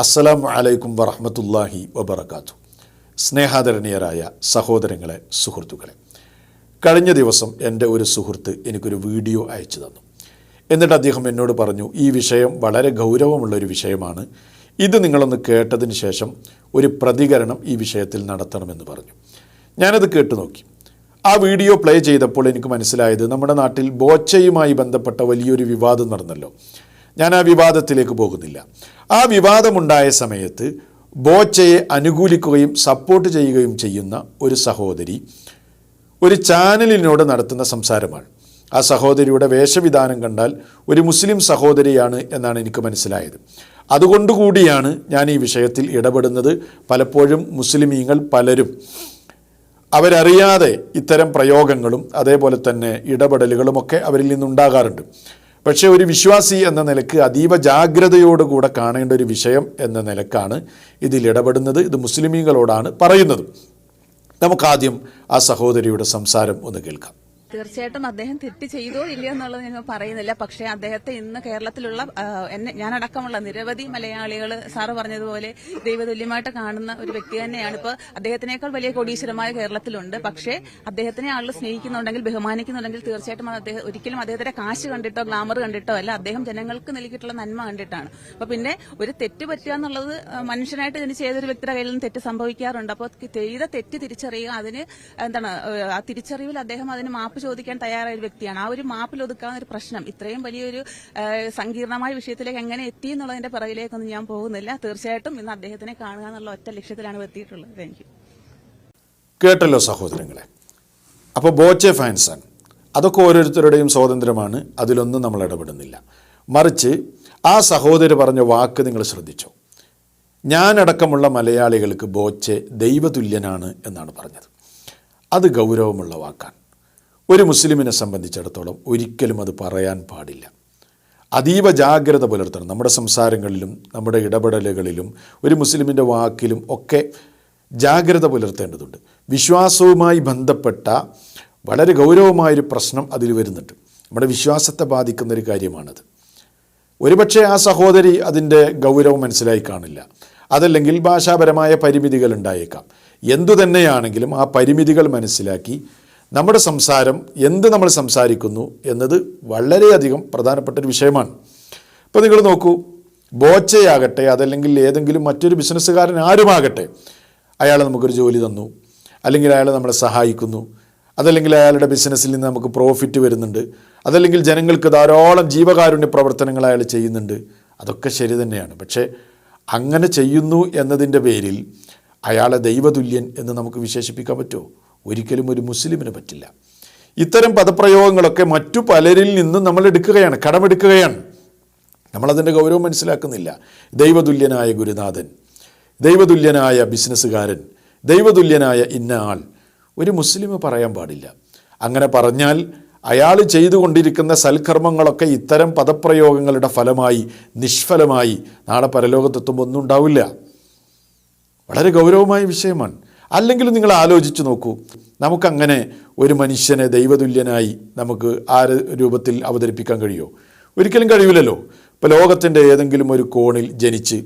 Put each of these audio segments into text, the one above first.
അസ്സലാമു അലൈക്കും വറഹ്മത്തുള്ളാഹി വബറകാതുഹു. സ്നേഹാദരണീയരായ സഹോദരങ്ങളെ, സുഹൃത്തുക്കളെ, കഴിഞ്ഞ ദിവസം എൻ്റെ ഒരു സുഹൃത്ത് എനിക്കൊരു വീഡിയോ അയച്ചു തന്നു. എന്നിട്ട് അദ്ദേഹം എന്നോട് പറഞ്ഞു, ഈ വിഷയം വളരെ ഗൗരവമുള്ളൊരു വിഷയമാണ്, ഇത് നിങ്ങളൊന്ന് കേട്ടതിന് ശേഷം ഒരു പ്രതികരണം ഈ വിഷയത്തിൽ നടത്തണമെന്ന് പറഞ്ഞു. ഞാനത് കേട്ടു നോക്കി. ആ വീഡിയോ പ്ലേ ചെയ്തപ്പോൾ എനിക്ക് മനസ്സിലായത്, നമ്മുടെ നാട്ടിൽ ബോച്ചയുമായി ബന്ധപ്പെട്ട വലിയൊരു വിവാദം നടന്നല്ലോ. ഞാൻ ആ വിവാദത്തിലേക്ക് പോകുന്നില്ല. ആ വിവാദമുണ്ടായ സമയത്ത് ബോച്ചയെ അനുകൂലിക്കുകയും സപ്പോർട്ട് ചെയ്യുകയും ചെയ്യുന്ന ഒരു സഹോദരി ഒരു ചാനലിനോട് നടത്തുന്ന സംസാരമാണ്. ആ സഹോദരിയുടെ വേഷവിധാനം കണ്ടാൽ ഒരു മുസ്ലിം സഹോദരിയാണ് എന്നാണ് എനിക്ക് മനസ്സിലായത്. അതുകൊണ്ടുകൂടിയാണ് ഞാൻ ഈ വിഷയത്തിൽ ഇടപെടുന്നത്. പലപ്പോഴും മുസ്ലിമീങ്ങൾ പലരും അവരറിയാതെ ഇത്തരം പ്രയോഗങ്ങളും അതേപോലെ തന്നെ ഇടപെടലുകളുമൊക്കെ അവരിൽ നിന്നുണ്ടാകാറുണ്ട്. പക്ഷേ ഒരു വിശ്വാസി എന്ന നിലക്ക് അതീവ ജാഗ്രതയോടുകൂടെ കാണേണ്ട ഒരു വിഷയം എന്ന നിലക്കാണ് ഇതിൽ ഇടപെടുന്നത്. ഇത് മുസ്ലിമീങ്ങളോടാണ് പറയുന്നത്. നമുക്കാദ്യം ആ സഹോദരിയുടെ സംസാരം ഒന്ന് കേൾക്കാം. തീർച്ചയായിട്ടും അദ്ദേഹം തെറ്റ് ചെയ്തോ ഇല്ലയോ എന്നുള്ളത് ഞങ്ങൾ പറയുന്നില്ല. പക്ഷേ അദ്ദേഹത്തെ ഇന്ന് കേരളത്തിലുള്ള ഞാനടക്കമുള്ള നിരവധി മലയാളികൾ സാറ് പറഞ്ഞതുപോലെ ദൈവതുല്യമായിട്ട് കാണുന്ന ഒരു വ്യക്തി തന്നെയാണ്. ഇപ്പോൾ അദ്ദേഹത്തിനേക്കാൾ വലിയ കോടീശ്വരമായ കേരളത്തിലുണ്ട്. പക്ഷേ അദ്ദേഹത്തിനെ ആളുകൾ സ്നേഹിക്കുന്നുണ്ടെങ്കിൽ, ബഹുമാനിക്കുന്നുണ്ടെങ്കിൽ തീർച്ചയായിട്ടും ഒരിക്കലും അദ്ദേഹത്തിന്റെ കാശ് കണ്ടിട്ടോ ഗ്ലാമർ കണ്ടിട്ടോ അല്ല, അദ്ദേഹം ജനങ്ങൾക്ക് നൽകിയിട്ടുള്ള നന്മ കണ്ടിട്ടാണ്. അപ്പോൾ പിന്നെ ഒരു തെറ്റ് പറ്റുക എന്നുള്ളത് മനുഷ്യനായിട്ട് ജനിച്ച ഏതൊരു വ്യക്തിയുടെ കയ്യിൽ നിന്ന് തെറ്റ് സംഭവിക്കാറുണ്ട്. അപ്പോൾ ചെയ്ത തെറ്റ് തിരിച്ചറിയുക, അതിന് ആ തിരിച്ചറിവിൽ അദ്ദേഹം അതിന് മാപ്പ് ചോദിക്കാൻ തയ്യാറായ ഒരു വ്യക്തിയാണ്. ആ ഒരു മാപ്പിൽ ഒതുക്കാവുന്ന ഒരു പ്രശ്നം ഇത്രയും വലിയൊരു സങ്കീർണമായ വിഷയത്തിലേക്ക് എങ്ങനെ എത്തി എന്നുള്ളതിന്റെ പിറകിലേക്കൊന്നും ഞാൻ പോകുന്നില്ല. തീർച്ചയായിട്ടും ഇന്ന് അദ്ദേഹത്തിനെ കാണുക എന്നുള്ള ഒറ്റ ലക്ഷ്യത്തിലാണ് എത്തിയിട്ടുള്ളത്. Thank you. കേട്ടല്ലോ സഹോദരങ്ങളെ. അപ്പോൾ ബോച്ചെ ഫാൻസാണ്, അതൊക്കെ ഓരോരുത്തരുടെയും സ്വാതന്ത്ര്യമാണ്, അതിലൊന്നും നമ്മൾ ഇടപെടുന്നില്ല. മറിച്ച് ആ സഹോദരി പറഞ്ഞ വാക്ക് നിങ്ങൾ ശ്രദ്ധിച്ചോ? ഞാനടക്കമുള്ള മലയാളികൾക്ക് ബോച്ചെ ദൈവതുല്യനാണ് എന്നാണ് പറഞ്ഞത്. അത് ഗൗരവമുള്ള വാക്കാണ്. ഒരു മുസ്ലിമിനെ സംബന്ധിച്ചിടത്തോളം ഒരിക്കലും അത് പറയാൻ പാടില്ല. അതീവ ജാഗ്രത പുലർത്തണം. നമ്മുടെ സംസാരങ്ങളിലും നമ്മുടെ ഇടപെടലുകളിലും ഒരു മുസ്ലിമിൻ്റെ വാക്കിലും ഒക്കെ ജാഗ്രത പുലർത്തേണ്ടതുണ്ട്. വിശ്വാസവുമായി ബന്ധപ്പെട്ട വളരെ ഗൗരവമായൊരു പ്രശ്നം അതിൽ വരുന്നുണ്ട്. നമ്മുടെ വിശ്വാസത്തെ ബാധിക്കുന്നൊരു കാര്യമാണത്. ഒരുപക്ഷെ ആ സഹോദരി അതിൻ്റെ ഗൗരവം മനസ്സിലായി കാണില്ല, അതല്ലെങ്കിൽ ഭാഷാപരമായ പരിമിതികൾ ഉണ്ടായേക്കാം. എന്തുതന്നെയാണെങ്കിലും ആ പരിമിതികൾ മനസ്സിലാക്കി നമ്മുടെ സംസാരം, എന്ത് നമ്മൾ സംസാരിക്കുന്നു എന്നത് വളരെയധികം പ്രധാനപ്പെട്ടൊരു വിഷയമാണ്. ഇപ്പോൾ നിങ്ങൾ നോക്കൂ, ബോച്ചയാകട്ടെ അതല്ലെങ്കിൽ ഏതെങ്കിലും മറ്റൊരു ബിസിനസ്സുകാരൻ ആരുമാകട്ടെ, അയാൾ നമുക്കൊരു ജോലി തന്നു, അല്ലെങ്കിൽ അയാൾ നമ്മളെ സഹായിക്കുന്നു, അതല്ലെങ്കിൽ അയാളുടെ ബിസിനസ്സിൽ നിന്ന് നമുക്ക് പ്രോഫിറ്റ് വരുന്നുണ്ട്, അതല്ലെങ്കിൽ ജനങ്ങൾക്ക് ധാരാളം ജീവകാരുണ്യ പ്രവർത്തനങ്ങൾ അയാൾ ചെയ്യുന്നുണ്ട്. അതൊക്കെ ശരി തന്നെയാണ്. പക്ഷേ അങ്ങനെ ചെയ്യുന്നു എന്നതിൻ്റെ പേരിൽ അയാളെ ദൈവതുല്യൻ എന്ന് നമുക്ക് വിശേഷിപ്പിക്കാൻ പറ്റുമോ? ഒരിക്കലും ഒരു മുസ്ലിമിന് പറ്റില്ല. ഇത്തരം പദപ്രയോഗങ്ങളൊക്കെ മറ്റു പലരിൽ നിന്നും നമ്മൾ എടുക്കുകയാണ്, കടമെടുക്കുകയാണ്. നമ്മളതിൻ്റെ ഗൗരവം മനസ്സിലാക്കുന്നില്ല. ദൈവതുല്യനായ ഗുരുനാഥൻ, ദൈവതുല്യനായ ബിസിനസ്സുകാരൻ, ദൈവതുല്യനായ ഇന്ന ആൾ ഒരു മുസ്ലിം പറയാൻ പാടില്ല. അങ്ങനെ പറഞ്ഞാൽ അയാൾ ചെയ്തുകൊണ്ടിരിക്കുന്ന സൽക്കർമ്മങ്ങളൊക്കെ ഇത്തരം പദപ്രയോഗങ്ങളുടെ ഫലമായി നിഷ്ഫലമായി നാളെ പരലോകത്തെത്തുമ്പോൾ ഒന്നും ഉണ്ടാവില്ല. വളരെ ഗൗരവമായ വിഷയമാണ്. അല്ലെങ്കിൽ നിങ്ങൾ ആലോചിച്ച് നോക്കൂ, നമുക്കങ്ങനെ ഒരു മനുഷ്യനെ ദൈവതുല്യനായി നമുക്ക് ആ രൂപത്തിൽ അവതരിപ്പിക്കാൻ കഴിയുമോ? ഒരിക്കലും കഴിയില്ലല്ലോ. ഇപ്പോൾ ലോകത്തിൻ്റെ ഏതെങ്കിലും ഒരു കോണിൽ ജനിച്ച്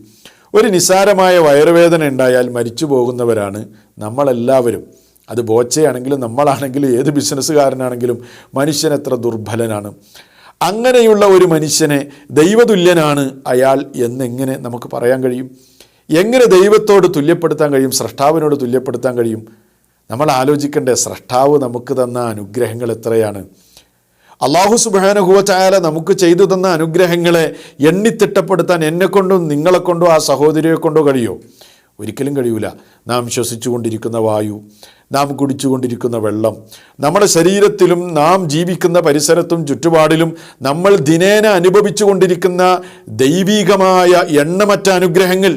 ഒരു നിസ്സാരമായ വയറുവേദന ഉണ്ടായാൽ മരിച്ചു പോകുന്നവരാണ് നമ്മളെല്ലാവരും. അത് ബോച്ചയാണെങ്കിലും നമ്മളാണെങ്കിലും ഏത് ബിസിനസ്സുകാരനാണെങ്കിലും മനുഷ്യൻ എത്ര ദുർബലനാണ്. അങ്ങനെയുള്ള ഒരു മനുഷ്യനെ ദൈവതുല്യനാണ് അയാൾ എന്നെങ്ങനെ നമുക്ക് പറയാൻ കഴിയും? എങ്ങനെ ദൈവത്തോട് തുല്യപ്പെടുത്താൻ കഴിയും? സ്രഷ്ടാവിനോട് തുല്യപ്പെടുത്താൻ കഴിയും? നമ്മൾ ആലോചിക്കണ്ടേ, സ്രഷ്ടാവ് നമുക്ക് തന്ന അനുഗ്രഹങ്ങൾ എത്രയാണ്? അല്ലാഹു സുബ്ഹാനഹു വ തആല നമുക്ക് ചെയ്തു തന്ന അനുഗ്രഹങ്ങളെ എണ്ണിത്തിട്ടപ്പെടുത്താൻ എന്നെക്കൊണ്ടും നിങ്ങളെക്കൊണ്ടോ ആ സഹോദരിയെ കൊണ്ടോ കഴിയോ? ഒരിക്കലും കഴിയൂല. നാം ശ്വസിച്ചുകൊണ്ടിരിക്കുന്ന വായു, നാം കുടിച്ചുകൊണ്ടിരിക്കുന്ന വെള്ളം, നമ്മുടെ ശരീരത്തിലും നാം ജീവിക്കുന്ന പരിസരത്തും ചുറ്റുപാടിലും നമ്മൾ ദിനേന അനുഭവിച്ചു കൊണ്ടിരിക്കുന്ന ദൈവികമായ എണ്ണമറ്റ അനുഗ്രഹങ്ങൾ,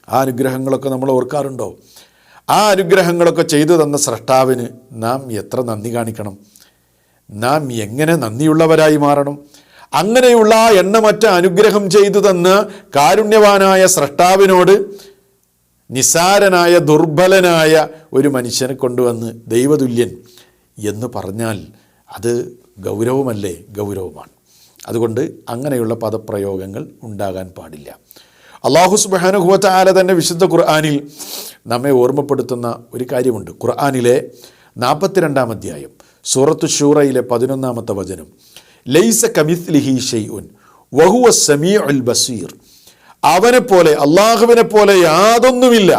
ആ അനുഗ്രഹങ്ങളൊക്കെ നമ്മൾ ഓർക്കാറുണ്ടോ? ആ അനുഗ്രഹങ്ങളൊക്കെ ചെയ്തു തന്ന സ്രഷ്ടാവിന് നാം എത്ര നന്ദി കാണിക്കണം? നാം എങ്ങനെ നന്ദിയുള്ളവരായി മാറണം? അങ്ങനെയുള്ള ആ എണ്ണമറ്റ അനുഗ്രഹം ചെയ്തു തന്ന കാരുണ്യവാനായ സ്രഷ്ടാവിനോട് നിസാരനായ ദുർബലനായ ഒരു മനുഷ്യനെ കൊണ്ടുവന്ന് ദൈവതുല്യൻ എന്ന് പറഞ്ഞാൽ അത് ഗൗരവമല്ലേ? ഗൗരവമാണ്. അതുകൊണ്ട് അങ്ങനെയുള്ള പദപ്രയോഗങ്ങൾ ഉണ്ടാകാൻ പാടില്ല. അല്ലാഹു സുബ്ഹാനഹു വ തആല തന്നെ വിശുദ്ധ ഖുർആനിൽ നമ്മെ ഓർമ്മപ്പെടുത്തുന്ന ഒരു കാര്യമുണ്ട്. ഖുർആനിലെ 42-ാം അധ്യായം സൂറത്തു ശൂറയിലെ 11-ാമത്തെ വചനം, ലൈസ കമിസ്ലിഹി ഷൈഉൻ വഹുവ സമീഉൽ ബസീർ. അവനെപ്പോലെ, അള്ളാഹുവിനെ പോലെ യാതൊന്നുമില്ല.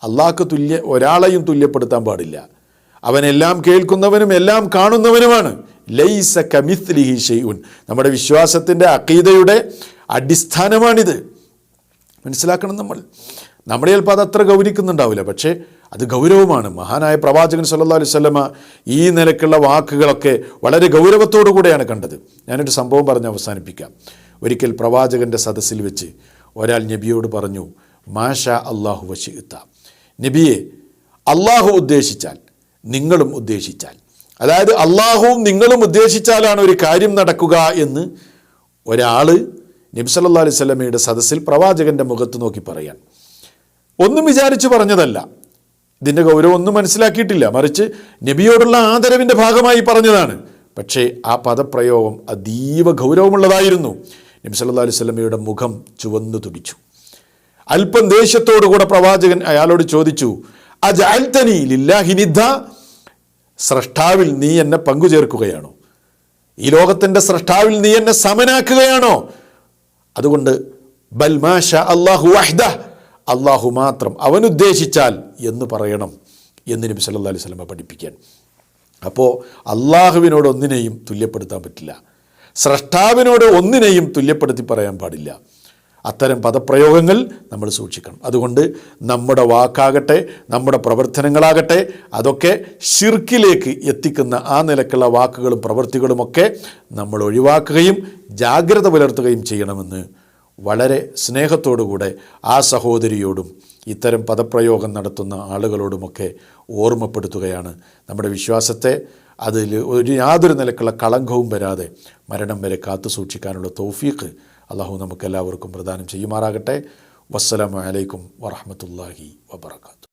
അള്ളാഹ്ക്ക് ഒരാളെയും തുല്യപ്പെടുത്താൻ പാടില്ല. അവനെല്ലാം കേൾക്കുന്നവനും എല്ലാം കാണുന്നവനുമാണ്. ലൈസ കമിസ്ലിഹി ഷൈഉൻ. നമ്മുടെ വിശ്വാസത്തിൻ്റെ അഖീദയുടെ അടിസ്ഥാനമാണിത്. മനസ്സിലാക്കണം. നമ്മുടെ ചിലപ്പോൾ അത് അത്ര ഗൗനിക്കുന്നുണ്ടാവില്ല, പക്ഷേ അത് ഗൗരവമാണ്. മഹാനായ പ്രവാചകൻ സല്ലല്ലാഹു അലൈഹി വസല്ലമ ഈ നിലക്കുള്ള വാക്കുകളൊക്കെ വളരെ ഗൗരവത്തോടു കൂടെയാണ് കണ്ടത്. ഞാനൊരു സംഭവം പറഞ്ഞ് അവസാനിപ്പിക്കാം. ഒരിക്കൽ പ്രവാചകൻ്റെ സദസ്സിൽ വെച്ച് ഒരാൾ നബിയോട് പറഞ്ഞു, മാഷാ അല്ലാഹു വശിഇത. നബിയെ, അള്ളാഹു ഉദ്ദേശിച്ചാൽ, നിങ്ങളും ഉദ്ദേശിച്ചാൽ, അതായത് അള്ളാഹുവും നിങ്ങളും ഉദ്ദേശിച്ചാലാണ് ഒരു കാര്യം നടക്കുക എന്ന് ഒരാൾ നബി സല്ലല്ലാഹു അലൈഹി വസല്ലമയുടെ സദസ്സിൽ പ്രവാചകൻ്റെ മുഖത്ത് നോക്കി പറയാൻ. ഒന്നും വിചാരിച്ച് പറഞ്ഞതല്ല, ഇതിൻ്റെ ഗൗരവം ഒന്നും മനസ്സിലാക്കിയിട്ടില്ല, മറിച്ച് നബിയോടുള്ള ആദരവിൻ്റെ ഭാഗമായി പറഞ്ഞതാണ്. പക്ഷേ ആ പദപ്രയോഗം അതീവ ഗൗരവമുള്ളതായിരുന്നു. നബി സല്ലല്ലാഹു അലൈഹി വസല്ലമയുടെ മുഖം ചുവന്നു തുടിച്ചു. അല്പം ദേഷ്യത്തോടുകൂടെ പ്രവാചകൻ അയാളോട് ചോദിച്ചു, അജഅൽതനി ലില്ലാഹി നിദ്ദ. സ്രഷ്ടാവിൽ നീ എന്നെ പങ്കുചേർക്കുകയാണോ? ഈ ലോകത്തിൻ്റെ സ്രഷ്ടാവിൽ നീ എന്നെ സമനാക്കുകയാണോ? അതുകൊണ്ട് ബൽ മാഷാ അല്ലാഹു വഹ്ദഹ്, അള്ളാഹു മാത്രം, അവനുദ്ദേശിച്ചാൽ എന്ന് പറയണം എന്ന് നബി സല്ലല്ലാഹു അലൈഹി വസല്ലമ പഠിപ്പിക്കാൻ. അപ്പോൾ അള്ളാഹുവിനോട് ഒന്നിനെയും തുല്യപ്പെടുത്താൻ പറ്റില്ല, സ്രഷ്ടാവിനോട് ഒന്നിനെയും തുല്യപ്പെടുത്തി പറയാൻ പാടില്ല. അത്തരം പദപ്രയോഗങ്ങൾ നമ്മൾ സൂക്ഷിക്കണം. അതുകൊണ്ട് നമ്മുടെ വാക്കാകട്ടെ, നമ്മുടെ പ്രവർത്തനങ്ങളാകട്ടെ, അതൊക്കെ ശിർക്കിലേക്ക് എത്തിക്കുന്ന ആ നിലക്കുള്ള വാക്കുകളും പ്രവൃത്തികളുമൊക്കെ നമ്മൾ ഒഴിവാക്കുകയും ജാഗ്രത പുലർത്തുകയും ചെയ്യണമെന്ന് വളരെ സ്നേഹത്തോടുകൂടെ ആ സഹോദരിയോടും ഇത്തരം പദപ്രയോഗം നടത്തുന്ന ആളുകളോടുമൊക്കെ ഓർമ്മപ്പെടുത്തുകയാണ്. നമ്മുടെ വിശ്വാസത്തെ അതിൽ യാതൊരു നിലക്കുള്ള കളങ്കവും വരാതെ മരണം വരെ കാത്തു സൂക്ഷിക്കാനുള്ള തൗഫീഖ് അള്ളാഹു നമുക്കെല്ലാവർക്കും പ്രദാനം ചെയ്യുമാറാകട്ടെ. വസ്സലാമു അലൈക്കും വറഹ്മത്തുള്ളാഹി വബറകാതുഹു.